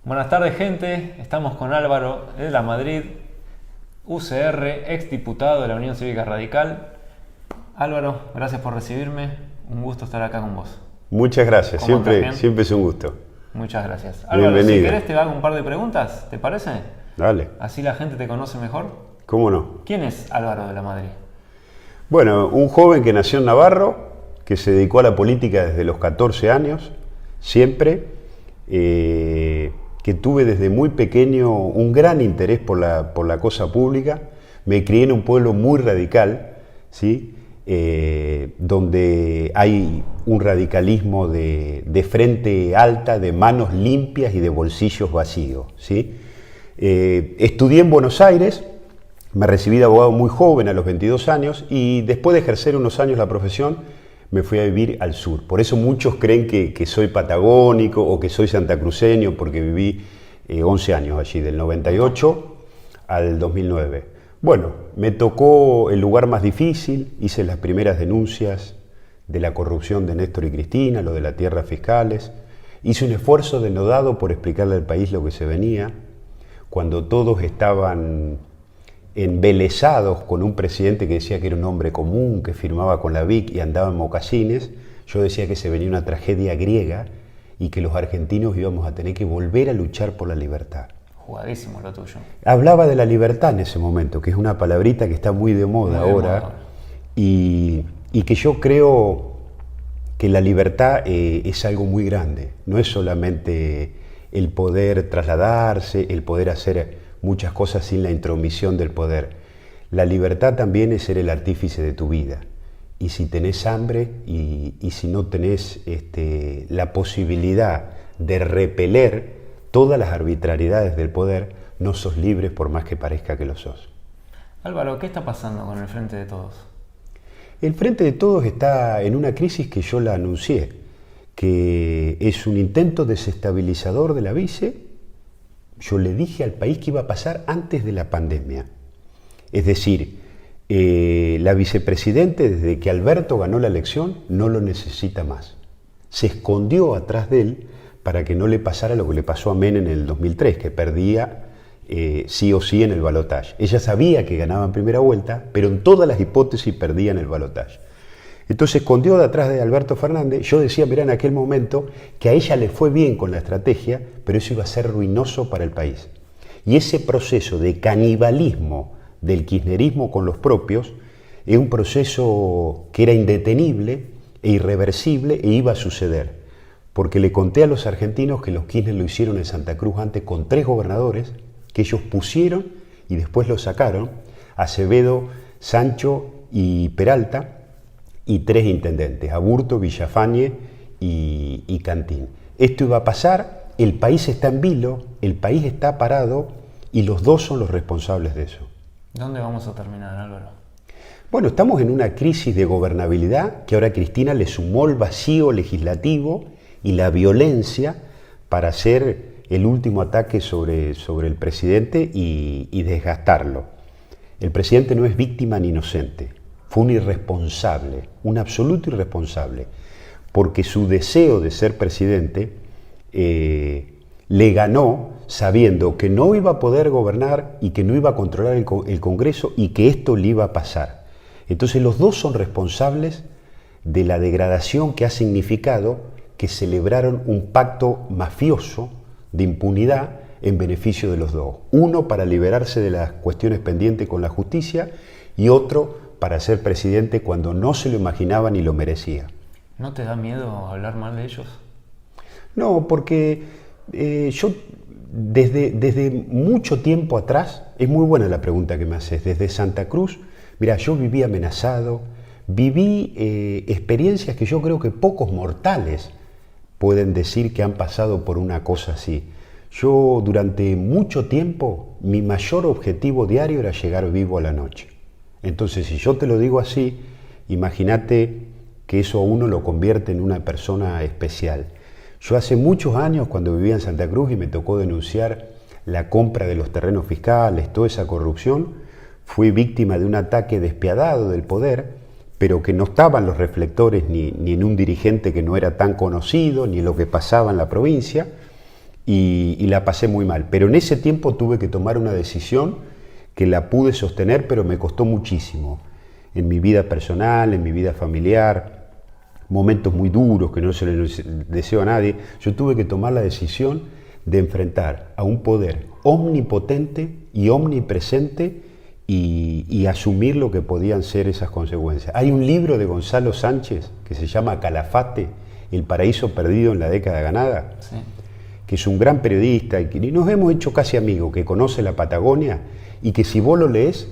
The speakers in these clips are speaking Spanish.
Buenas tardes, gente. Estamos con Álvaro de La Madrid, UCR, exdiputado de la Unión Cívica Radical. Álvaro, gracias por recibirme. Un gusto estar acá con vos. Muchas gracias, ¿Cómo estás? siempre es un gusto. Muchas gracias. Álvaro, Bienvenido. si querés te hago un par de preguntas, ¿te parece? Dale, Así la gente te conoce mejor. ¿cómo no? ¿Quién es Álvaro de La Madrid? Bueno, un joven que nació en Navarro, que se dedicó a la política desde los 14 años, siempre, que tuve desde muy pequeño un gran interés por la cosa pública. Me crié en un pueblo muy radical, ¿sí? Donde hay un radicalismo de frente alta, de manos limpias y de bolsillos vacíos, ¿sí? Estudié en Buenos Aires, me recibí de abogado muy joven, a los 22 años, y después de ejercer unos años la profesión, me fui a vivir al sur. Por eso muchos creen que soy patagónico o que soy santacruceño, porque viví 11 años allí, del 98 al 2009. Bueno, me tocó el lugar más difícil, hice las primeras denuncias de la corrupción de Néstor y Cristina, lo de las tierras fiscales. Hice un esfuerzo denodado por explicarle al país lo que se venía, cuando todos estaban embelesados con un presidente que decía que era un hombre común, que firmaba con la BIC y andaba en mocasines. Yo decía que se venía una tragedia griega y que los argentinos íbamos a tener que volver a luchar por la libertad. Jugadísimo lo tuyo. Hablaba de la libertad en ese momento, que es una palabrita que está muy de moda ahora, y que yo creo que la libertad es algo muy grande. No es solamente el poder trasladarse, el poder hacer muchas cosas sin la intromisión del poder. La libertad también es ser el artífice de tu vida. Y si tenés hambre y si no tenés la posibilidad de repeler todas las arbitrariedades del poder, no sos libre por más que parezca que lo sos. Álvaro, ¿qué está pasando con el Frente de Todos? El Frente de Todos está en una crisis que yo la anuncié, que es un intento desestabilizador de la vice. Yo le dije al país que iba a pasar antes de la pandemia. Es decir, la vicepresidente, desde que Alberto ganó la elección, no lo necesita más. Se escondió atrás de él para que no le pasara lo que le pasó a Menem en el 2003, que perdía sí o sí en el balotaje. Ella sabía que ganaba en primera vuelta, pero en todas las hipótesis perdía en el balotaje. Entonces se escondió detrás de Alberto Fernández. Yo decía, mirá, en aquel momento que a ella le fue bien con la estrategia, pero eso iba a ser ruinoso para el país. Y ese proceso de canibalismo del kirchnerismo con los propios es un proceso que era indetenible e irreversible e iba a suceder. Porque le conté a los argentinos que los Kirchner lo hicieron en Santa Cruz antes con 3 gobernadores, que ellos pusieron y después lo sacaron, Acevedo, Sancho y Peralta, y 3 intendentes, Aburto, Villafañe y Cantín. Esto iba a pasar, el país está en vilo, el país está parado y los dos son los responsables de eso. ¿Dónde vamos a terminar, Álvaro? Bueno, estamos en una crisis de gobernabilidad que ahora Cristina le sumó el vacío legislativo y la violencia para hacer el último ataque sobre el presidente y desgastarlo. El presidente no es víctima ni inocente. Fue un irresponsable, un absoluto irresponsable, porque su deseo de ser presidente le ganó sabiendo que no iba a poder gobernar y que no iba a controlar el Congreso y que esto le iba a pasar. Entonces los dos son responsables de la degradación que ha significado que celebraron un pacto mafioso de impunidad en beneficio de los dos. Uno para liberarse de las cuestiones pendientes con la justicia y otro para ser presidente cuando no se lo imaginaba ni lo merecía. ¿No te da miedo hablar mal de ellos? No, porque yo desde mucho tiempo atrás, es muy buena la pregunta que me haces, desde Santa Cruz, mira, yo viví amenazado, viví experiencias que yo creo que pocos mortales pueden decir que han pasado por una cosa así. Yo durante mucho tiempo, mi mayor objetivo diario era llegar vivo a la noche. Entonces, si yo te lo digo así, imagínate que eso a uno lo convierte en una persona especial. Yo hace muchos años, cuando vivía en Santa Cruz y me tocó denunciar la compra de los terrenos fiscales, toda esa corrupción, fui víctima de un ataque despiadado del poder, pero que no estaban los reflectores ni en un dirigente que no era tan conocido, ni en lo que pasaba en la provincia, y y la pasé muy mal. Pero en ese tiempo tuve que tomar una decisión que la pude sostener, pero me costó muchísimo. En mi vida personal, en mi vida familiar, momentos muy duros que no se les deseo a nadie, yo tuve que tomar la decisión de enfrentar a un poder omnipotente y omnipresente y asumir lo que podían ser esas consecuencias. Hay un libro de Gonzalo Sánchez que se llama Calafate, El paraíso perdido en la década ganada, sí, que es un gran periodista y que nos hemos hecho casi amigos, que conoce la Patagonia y que si vos lo lees,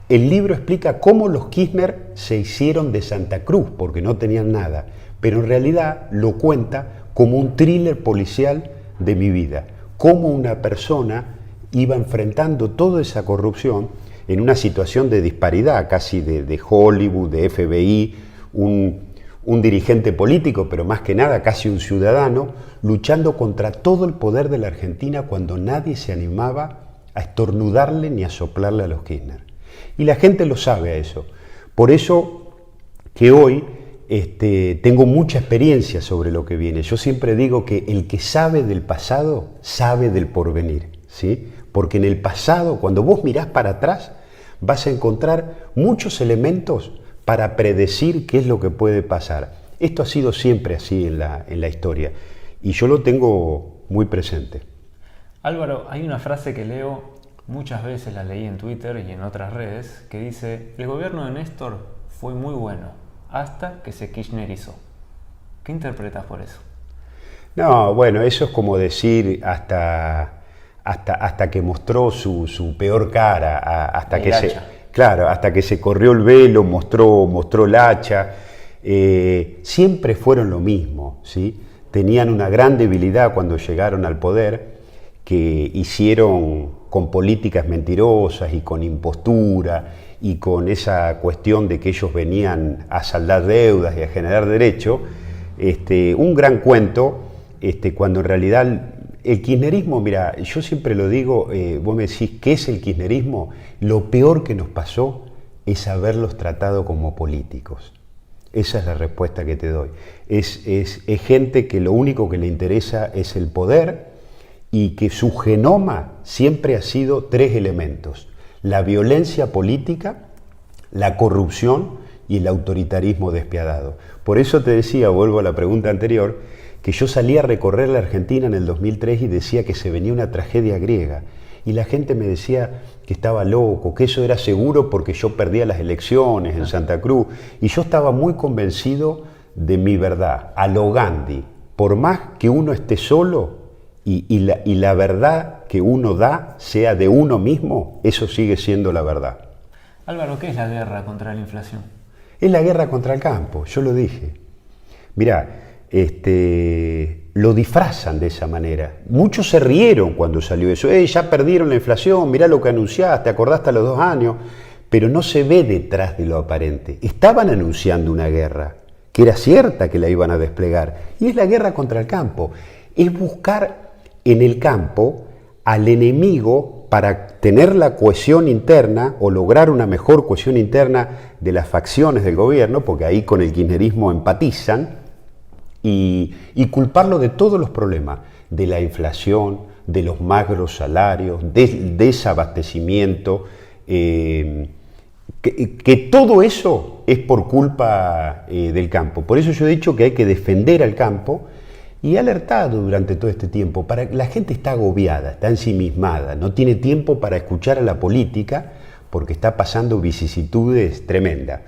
el libro explica cómo los Kirchner se hicieron de Santa Cruz, porque no tenían nada, pero en realidad lo cuenta como un thriller policial de mi vida, cómo una persona iba enfrentando toda esa corrupción en una situación de disparidad, casi de Hollywood, de FBI, un dirigente político, pero más que nada casi un ciudadano, luchando contra todo el poder de la Argentina cuando nadie se animaba a estornudarle ni a soplarle a los Kirchner. Y la gente lo sabe a eso. Por eso que hoy tengo mucha experiencia sobre lo que viene. Yo siempre digo que el que sabe del pasado, sabe del porvenir, ¿sí? Porque en el pasado, cuando vos mirás para atrás, vas a encontrar muchos elementos para predecir qué es lo que puede pasar. Esto ha sido siempre así en la historia y yo lo tengo muy presente. Álvaro, hay una frase que leo muchas veces, la leí en Twitter y en otras redes, que dice: el gobierno de Néstor fue muy bueno hasta que se kirchnerizó. ¿Qué interpretas por eso? No, bueno, eso es como decir hasta que mostró su peor cara, hasta que se corrió el velo, mostró el hacha. Siempre fueron lo mismo, ¿sí? Tenían una gran debilidad cuando llegaron al poder, que hicieron con políticas mentirosas y con impostura y con esa cuestión de que ellos venían a saldar deudas y a generar derecho, un gran cuento, cuando en realidad el kirchnerismo, mira, yo siempre lo digo, vos me decís, ¿qué es el kirchnerismo? Lo peor que nos pasó es haberlos tratado como políticos. Esa es la respuesta que te doy. Es gente que lo único que le interesa es el poder y que su genoma siempre ha sido tres elementos: la violencia política, la corrupción y el autoritarismo despiadado. Por eso te decía, vuelvo a la pregunta anterior, que yo salí a recorrer la Argentina en el 2003 y decía que se venía una tragedia griega. Y la gente me decía que estaba loco, que eso era seguro porque yo perdía las elecciones en Santa Cruz. Y yo estaba muy convencido de mi verdad, a lo Gandhi. Por más que uno esté solo y la verdad que uno da sea de uno mismo, eso sigue siendo la verdad. Álvaro, ¿qué es la guerra contra la inflación? Es la guerra contra el campo, yo lo dije. Mirá, lo disfrazan de esa manera. Muchos se rieron cuando salió eso. Ya perdieron la inflación, mirá lo que anunciaste, acordaste a los 2 años. Pero no se ve detrás de lo aparente. Estaban anunciando una guerra, que era cierta que la iban a desplegar. Y es la guerra contra el campo. Es buscar en el campo al enemigo para tener la cohesión interna o lograr una mejor cohesión interna de las facciones del gobierno, porque ahí con el kirchnerismo empatizan, y culparlo de todos los problemas, de la inflación, de los magros salarios, del desabastecimiento, que todo eso es por culpa del campo. Por eso yo he dicho que hay que defender al campo y he alertado durante todo este tiempo. La gente está agobiada, está ensimismada, no tiene tiempo para escuchar a la política porque está pasando vicisitudes tremendas.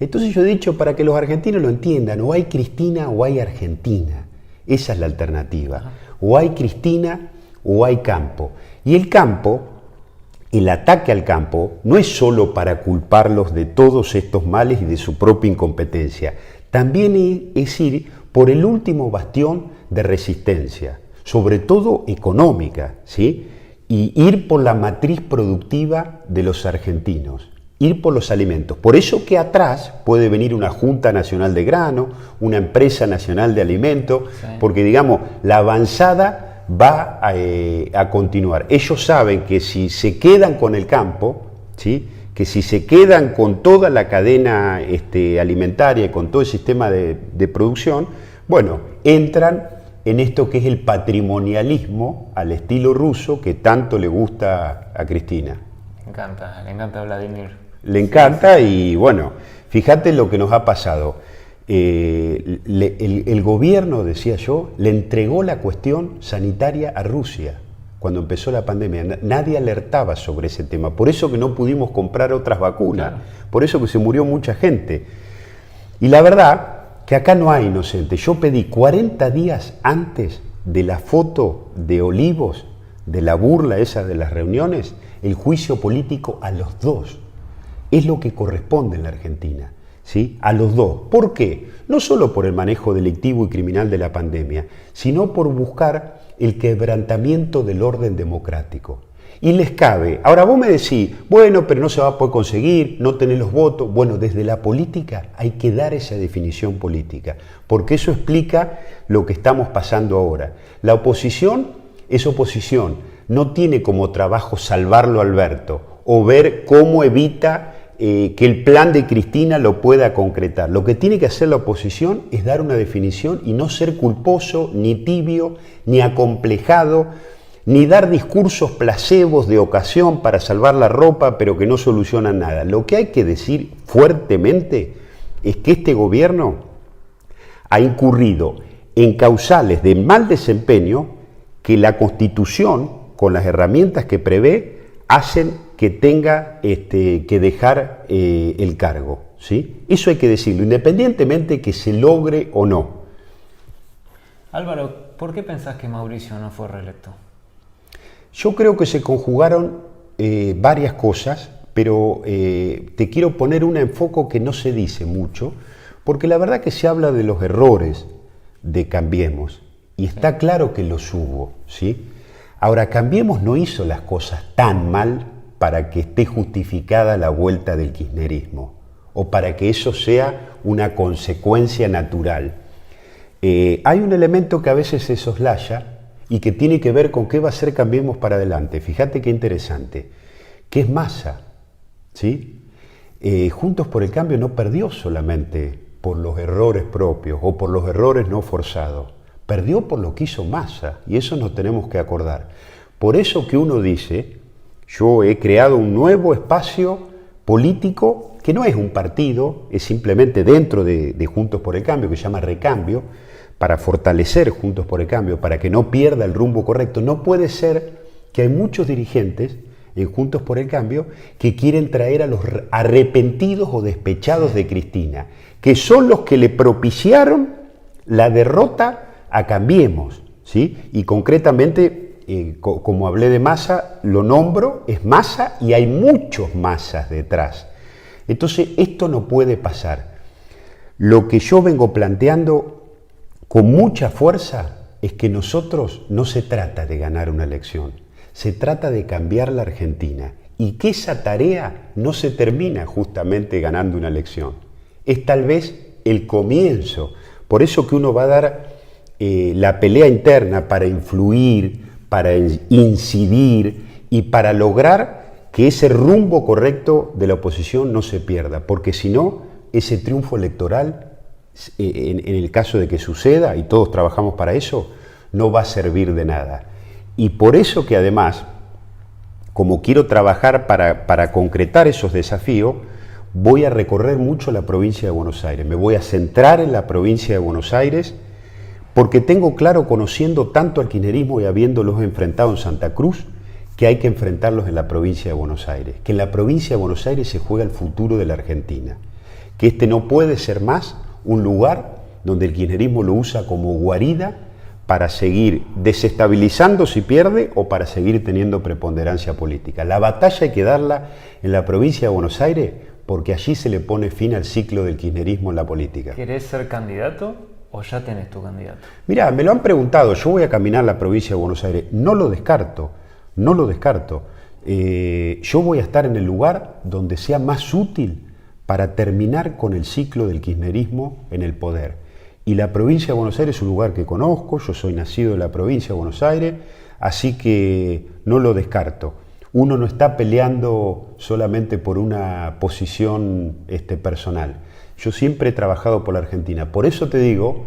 Entonces yo he dicho, para que los argentinos lo entiendan, o hay Cristina o hay Argentina. Esa es la alternativa. O hay Cristina o hay campo. Y el campo, el ataque al campo, no es solo para culparlos de todos estos males y de su propia incompetencia. También es ir por el último bastión de resistencia, sobre todo económica, ¿sí? Y ir por la matriz productiva de los argentinos. Ir por los alimentos. Por eso que atrás puede venir una Junta Nacional de Grano, una Empresa Nacional de Alimentos, sí, porque digamos, la avanzada va a continuar. Ellos saben que si se quedan con el campo, ¿sí?, que si se quedan con toda la cadena alimentaria y con todo el sistema de producción, bueno, entran en esto que es el patrimonialismo al estilo ruso que tanto le gusta a Cristina. Le encanta a Vladimir. Le encanta y bueno, fíjate lo que nos ha pasado. El gobierno, decía yo, le entregó la cuestión sanitaria a Rusia cuando empezó la pandemia. Nadie alertaba sobre ese tema. Por eso que no pudimos comprar otras vacunas. Claro. Por eso que se murió mucha gente. Y la verdad que acá no hay inocentes. Yo pedí 40 días antes de la foto de Olivos, de la burla esa de las reuniones, el juicio político a los dos. Es lo que corresponde en la Argentina, ¿sí? A los dos. ¿Por qué? No solo por el manejo delictivo y criminal de la pandemia, sino por buscar el quebrantamiento del orden democrático. Y les cabe. Ahora vos me decís, bueno, pero no se va a poder conseguir, no tenés los votos. Bueno, desde la política hay que dar esa definición política, porque eso explica lo que estamos pasando ahora. La oposición es oposición, no tiene como trabajo salvarlo a Alberto o ver cómo evita que el plan de Cristina lo pueda concretar. Lo que tiene que hacer la oposición es dar una definición y no ser culposo, ni tibio, ni acomplejado, ni dar discursos placebos de ocasión para salvar la ropa, pero que no solucionan nada. Lo que hay que decir fuertemente es que este gobierno ha incurrido en causales de mal desempeño que la Constitución, con las herramientas que prevé, hacen que tenga que dejar el cargo, ¿sí? Eso hay que decirlo, independientemente que se logre o no. Álvaro, ¿por qué pensás que Mauricio no fue reelecto? Yo creo que se conjugaron varias cosas, pero te quiero poner un enfoque que no se dice mucho, porque la verdad que se habla de los errores de Cambiemos, y está claro que los hubo, ¿sí? Ahora, Cambiemos no hizo las cosas tan mal para que esté justificada la vuelta del kirchnerismo, o para que eso sea una consecuencia natural. Hay un elemento que a veces se soslaya y que tiene que ver con qué va a ser Cambiemos para adelante. Fíjate qué interesante, que es Massa, ¿sí? Juntos por el Cambio no perdió solamente por los errores propios o por los errores no forzados, perdió por lo que hizo Massa, y eso nos tenemos que acordar. Por eso que uno dice, yo he creado un nuevo espacio político que no es un partido, es simplemente dentro de Juntos por el Cambio, que se llama Recambio, para fortalecer Juntos por el Cambio, para que no pierda el rumbo correcto. No puede ser que hay muchos dirigentes en Juntos por el Cambio que quieren traer a los arrepentidos o despechados de Cristina, que son los que le propiciaron la derrota a Cambiemos, ¿sí? Y concretamente, como hablé de Massa, lo nombro, es Massa y hay muchos Massas detrás. Entonces, esto no puede pasar. Lo que yo vengo planteando con mucha fuerza es que nosotros no se trata de ganar una elección, se trata de cambiar la Argentina y que esa tarea no se termina justamente ganando una elección. Es tal vez el comienzo. Por eso que uno va a dar la pelea interna para influir, para incidir y para lograr que ese rumbo correcto de la oposición no se pierda, porque si no, ese triunfo electoral, en el caso de que suceda, y todos trabajamos para eso, no va a servir de nada. Y por eso que además, como quiero trabajar para concretar esos desafíos, voy a recorrer mucho la provincia de Buenos Aires, me voy a centrar en la provincia de Buenos Aires, porque tengo claro, conociendo tanto al kirchnerismo y habiéndolos enfrentado en Santa Cruz, que hay que enfrentarlos en la provincia de Buenos Aires, que en la provincia de Buenos Aires se juega el futuro de la Argentina, que este no puede ser más un lugar donde el kirchnerismo lo usa como guarida para seguir desestabilizando si pierde o para seguir teniendo preponderancia política. La batalla hay que darla en la provincia de Buenos Aires porque allí se le pone fin al ciclo del kirchnerismo en la política. ¿Querés ser candidato o ya tenés tu candidato? Mirá, me lo han preguntado, yo voy a caminar la provincia de Buenos Aires, no lo descarto. Yo voy a estar en el lugar donde sea más útil para terminar con el ciclo del kirchnerismo en el poder. Y la provincia de Buenos Aires es un lugar que conozco, yo soy nacido en la provincia de Buenos Aires, así que no lo descarto. Uno no está peleando solamente por una posición personal. Yo siempre he trabajado por la Argentina. Por eso te digo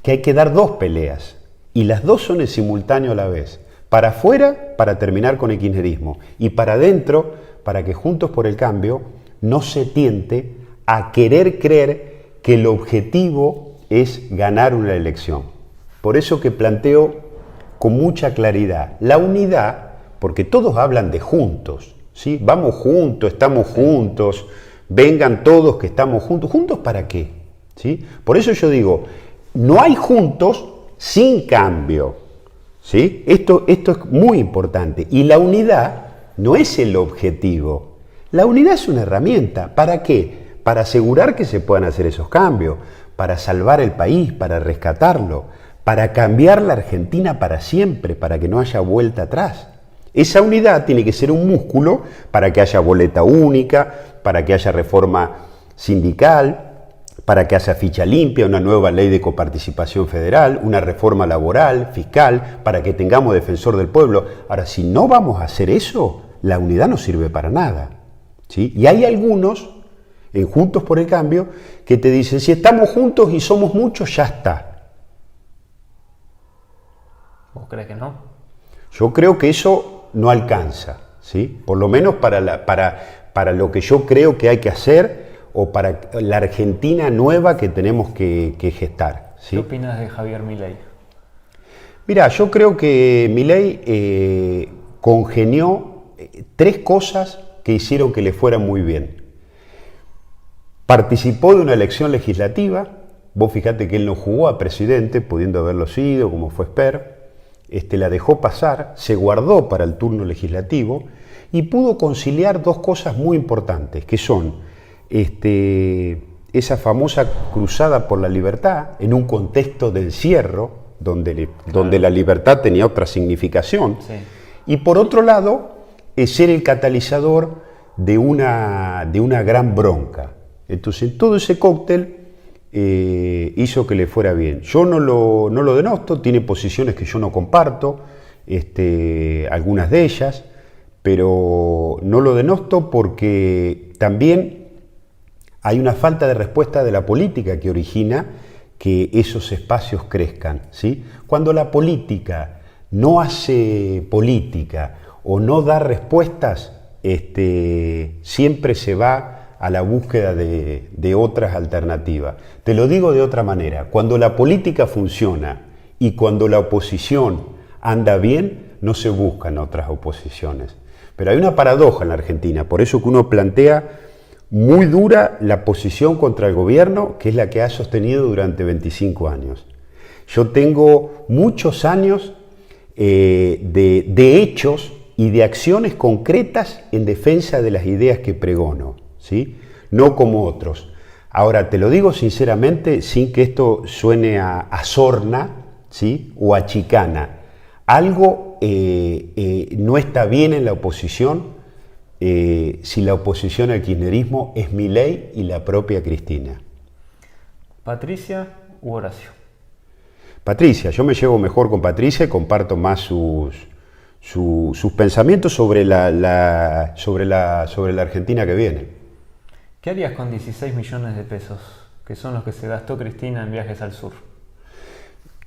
que hay que dar dos peleas. Y las dos son en simultáneo a la vez. Para afuera, para terminar con el kirchnerismo. Y para adentro, para que Juntos por el Cambio no se tiente a querer creer que el objetivo es ganar una elección. Por eso que planteo con mucha claridad la unidad, porque todos hablan de juntos, ¿sí? Vamos juntos, estamos juntos, vengan todos que estamos juntos. ¿Juntos para qué? ¿Sí? Por eso yo digo, no hay juntos sin cambio, ¿sí? Esto es muy importante. Y la unidad no es el objetivo. La unidad es una herramienta. ¿Para qué? Para asegurar que se puedan hacer esos cambios, para salvar el país, para rescatarlo, para cambiar la Argentina para siempre, para que no haya vuelta atrás. Esa unidad tiene que ser un músculo para que haya boleta única, para que haya reforma sindical, para que haya ficha limpia, una nueva ley de coparticipación federal, una reforma laboral, fiscal, para que tengamos defensor del pueblo. Ahora, si no vamos a hacer eso, la unidad no sirve para nada, ¿sí? Y hay algunos, en Juntos por el Cambio, que te dicen, si estamos juntos y somos muchos, ya está. ¿Vos crees que no? Yo creo que eso no alcanza, ¿sí? Por lo menos para lo que yo creo que hay que hacer o para la Argentina nueva que tenemos que gestar, ¿sí? ¿Qué opinas de Javier Milei? Mira, yo creo que Milei congenió tres cosas que hicieron que le fuera muy bien. Participó de una elección legislativa. Vos fijate que él no jugó a presidente, pudiendo haberlo sido, como fue Esper. La dejó pasar, se guardó para el turno legislativo y pudo conciliar dos cosas muy importantes, que son esa famosa cruzada por la libertad en un contexto de encierro, donde la libertad tenía otra significación, Sí. y por otro lado, ser el catalizador de una gran bronca. Entonces, todo ese cóctel hizo que le fuera bien. Yo no lo denosto, tiene posiciones que yo no comparto, algunas de ellas, pero no lo denosto porque también hay una falta de respuesta de la política que origina que esos espacios crezcan, ¿sí? Cuando la política no hace política o no da respuestas, siempre se va a la búsqueda de otras alternativas. Te lo digo de otra manera, cuando la política funciona y cuando la oposición anda bien, no se buscan otras oposiciones. Pero hay una paradoja en la Argentina, por eso que uno plantea muy dura la posición contra el gobierno, que es la que ha sostenido durante 25 años. Yo tengo muchos años de hechos y de acciones concretas en defensa de las ideas que pregono, ¿sí? No como otros. Ahora, te lo digo sinceramente, sin que esto suene a sorna, ¿sí? O a chicana. Algo no está bien en la oposición si la oposición al kirchnerismo es Milei y la propia Cristina. ¿Patricia u Horacio? Patricia, yo me llevo mejor con Patricia y comparto más sus pensamientos sobre la Argentina que viene. ¿Qué harías con 16 millones de pesos, que son los que se gastó Cristina en viajes al sur?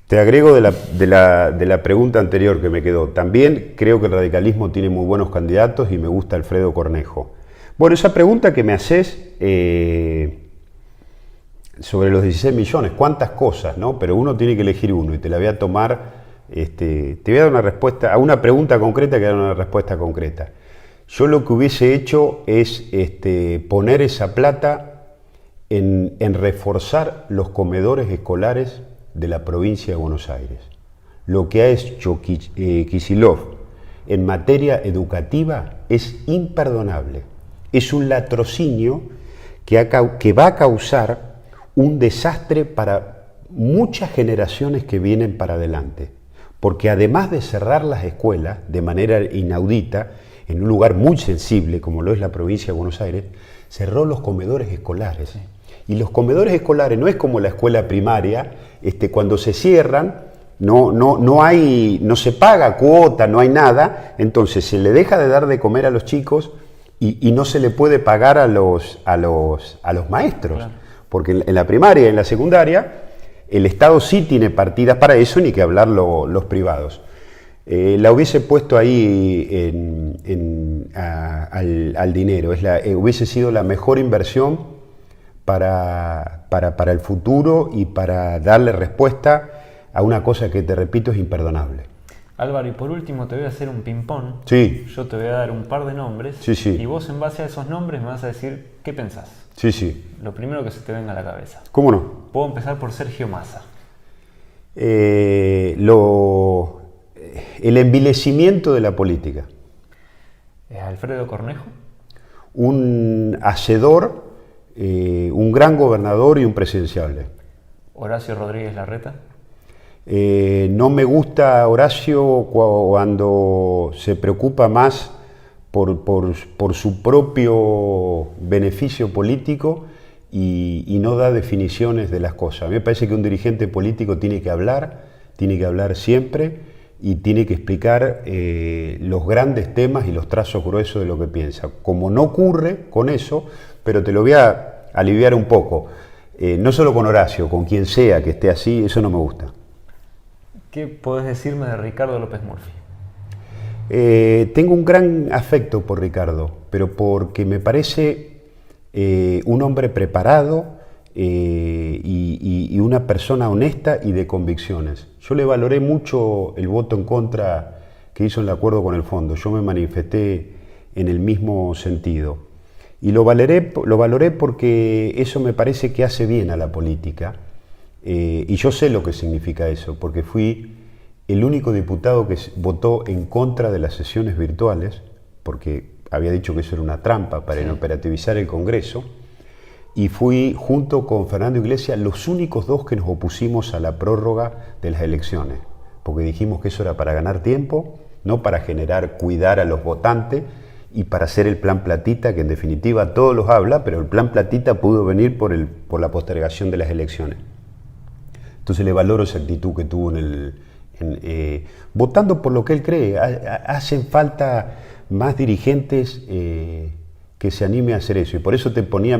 Te agrego de la pregunta anterior que me quedó. También creo que el radicalismo tiene muy buenos candidatos y me gusta Alfredo Cornejo. Bueno, esa pregunta que me haces sobre los 16 millones, cuántas cosas, ¿no? Pero uno tiene que elegir uno y te la voy a tomar, te voy a dar una respuesta a una pregunta concreta que dar una respuesta concreta. Yo lo que hubiese hecho es poner esa plata en reforzar los comedores escolares de la provincia de Buenos Aires. Lo que ha hecho Kicillof en materia educativa es imperdonable. Es un latrocinio que va a causar un desastre para muchas generaciones que vienen para adelante. Porque además de cerrar las escuelas de manera inaudita, en un lugar muy sensible como lo es la provincia de Buenos Aires, cerró los comedores escolares. Sí. Y los comedores escolares no es como la escuela primaria, cuando se cierran, no se paga cuota, no hay nada, entonces se le deja de dar de comer a los chicos y no se le puede pagar a los maestros. Claro. Porque en la primaria y en la secundaria el Estado sí tiene partidas para eso, ni que hablar los privados. La hubiese puesto ahí al dinero, hubiese sido la mejor inversión para el futuro y para darle respuesta a una cosa que, te repito, es imperdonable. Álvaro, y por último te voy a hacer un ping-pong. Sí. Yo te voy a dar un par de nombres. Sí, sí. Y vos en base a esos nombres me vas a decir qué pensás. Sí, sí. Lo primero que se te venga a la cabeza. ¿Cómo no? Puedo empezar por Sergio Massa. El envilecimiento de la política. Alfredo Cornejo. Un hacedor, un gran gobernador y un presidenciable. Horacio Rodríguez Larreta. No me gusta Horacio cuando se preocupa más por su propio beneficio político y no da definiciones de las cosas. A mí me parece que un dirigente político tiene que hablar siempre y tiene que explicar los grandes temas y los trazos gruesos de lo que piensa. Como no ocurre con eso, pero te lo voy a aliviar un poco, no solo con Horacio, con quien sea que esté así, eso no me gusta. ¿Qué podés decirme de Ricardo López Murphy? Tengo un gran afecto por Ricardo, pero porque me parece un hombre preparado y una persona honesta y de convicciones. Yo le valoré mucho el voto en contra que hizo en el acuerdo con el fondo. Yo me manifesté en el mismo sentido. Y lo valoré porque eso me parece que hace bien a la política. Y yo sé lo que significa eso, porque fui el único diputado que votó en contra de las sesiones virtuales, porque había dicho que eso era una trampa para inoperativizar el Congreso, y fui, junto con Fernando Iglesias, los únicos dos que nos opusimos a la prórroga de las elecciones, porque dijimos que eso era para ganar tiempo, no para cuidar a los votantes y para hacer el plan Platita, que en definitiva todos los habla, pero el plan Platita pudo venir por la postergación de las elecciones. Entonces le valoro esa actitud que tuvo votando por lo que él cree. Hacen falta más dirigentes que se animen a hacer eso, y por eso te ponía